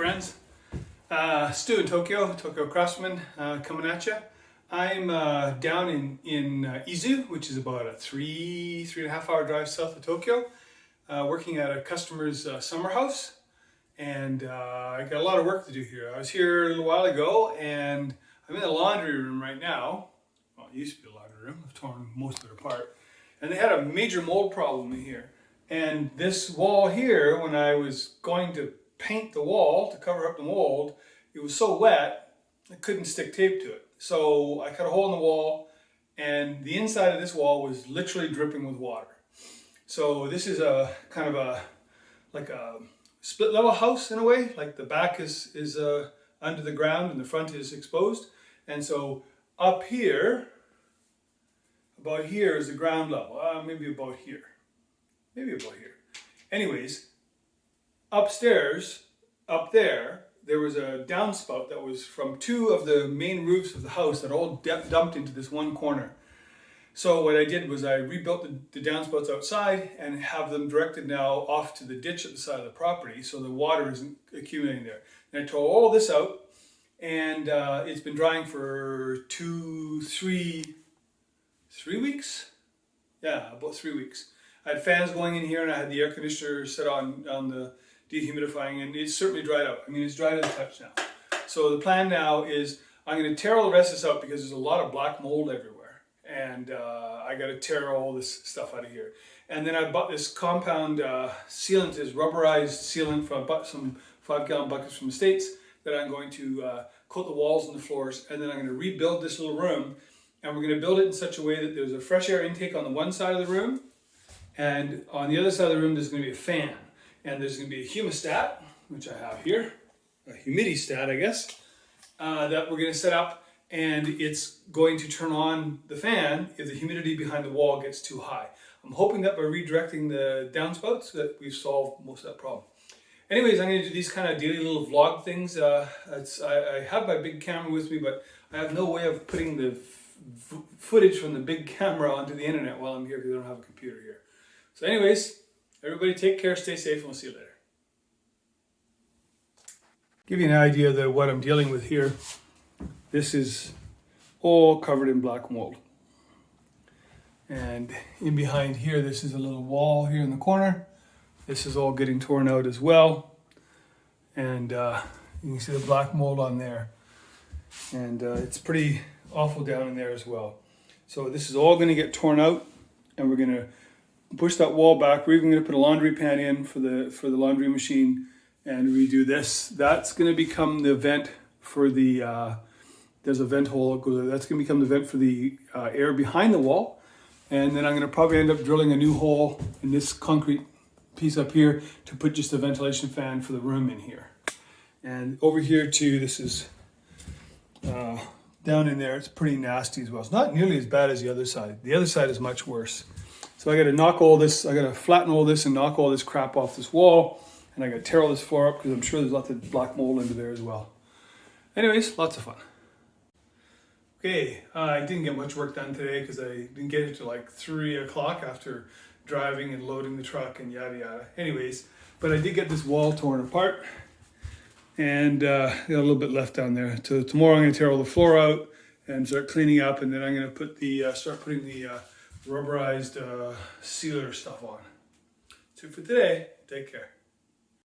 friends. Stu in Tokyo Craftsman coming at you. I'm down in Izu, which is about a three and a half hour drive south of Tokyo, working at a customer's summer house. And I got a lot of work to do here. I was here a little while ago and I'm in the laundry room right now. Well, it used to be a laundry room. I've torn most of it apart. And they had a major mold problem in here. And this wall here, when I was going to paint the wall to cover up the mold, it was so wet, I couldn't stick tape to it. So I cut a hole in the wall, and the inside of this wall was literally dripping with water. So this is a kind of like a split level house in a way, like the back is under the ground and the front is exposed. And so up here, about here is the ground level, maybe about here. Anyways, upstairs, up there was a downspout that was from two of the main roofs of the house that all dumped into this one corner. So what I did was I rebuilt the downspouts outside and have them directed now off to the ditch at the side of the property so the water isn't accumulating there. And I tore all this out, and it's been drying for 3 weeks? Yeah, about 3 weeks. I had fans going in here and I had the air conditioner set on the dehumidifying, and it's certainly dried out. I mean, it's dried to the touch now. So the plan now is I'm going to tear all the rest of this out because there's a lot of black mold everywhere. And I got to tear all this stuff out of here. And then I bought this compound sealant, this rubberized sealant from some 5-gallon buckets from the States that I'm going to coat the walls and the floors. And then I'm going to rebuild this little room. And we're going to build it in such a way that there's a fresh air intake on the one side of the room. And on the other side of the room, there's going to be a fan. And there's going to be a humidistat, which I have here, a humidistat, I guess, that we're going to set up. And it's going to turn on the fan if the humidity behind the wall gets too high. I'm hoping that by redirecting the downspouts that we've solved most of that problem. Anyways, I'm going to do these kind of daily little vlog things. I have my big camera with me, but I have no way of putting the footage from the big camera onto the internet while I'm here because I don't have a computer here. So anyways, everybody take care, stay safe, and we'll see you later. Give you an idea of what I'm dealing with here. This is all covered in black mold. And in behind here, this is a little wall here in the corner. This is all getting torn out as well. And you can see the black mold on there. And it's pretty awful down in there as well. So this is all going to get torn out, and we're going to push that wall back. We're even going to put a laundry pan in for the laundry machine and redo this. That's going to become the vent for the there's a vent hole that goes there. That's going to become the vent for the air behind the wall. And then I'm going to probably end up drilling a new hole in this concrete piece up here to put just a ventilation fan for the room in here. And over here too, this is down in there. It's pretty nasty as well. It's not nearly as bad as the other side. The other side is much worse. So I got to knock all this, I got to flatten all this and knock all this crap off this wall. And I got to tear all this floor up because I'm sure there's lots of black mold under there as well. Anyways, lots of fun. Okay, I didn't get much work done today because I didn't get it till like 3 o'clock after driving and loading the truck and yada yada. Anyways, but I did get this wall torn apart and got a little bit left down there. So tomorrow I'm going to tear all the floor out and start cleaning up, and then I'm going to put start putting the rubberized sealer stuff on. That's it for today. Take care.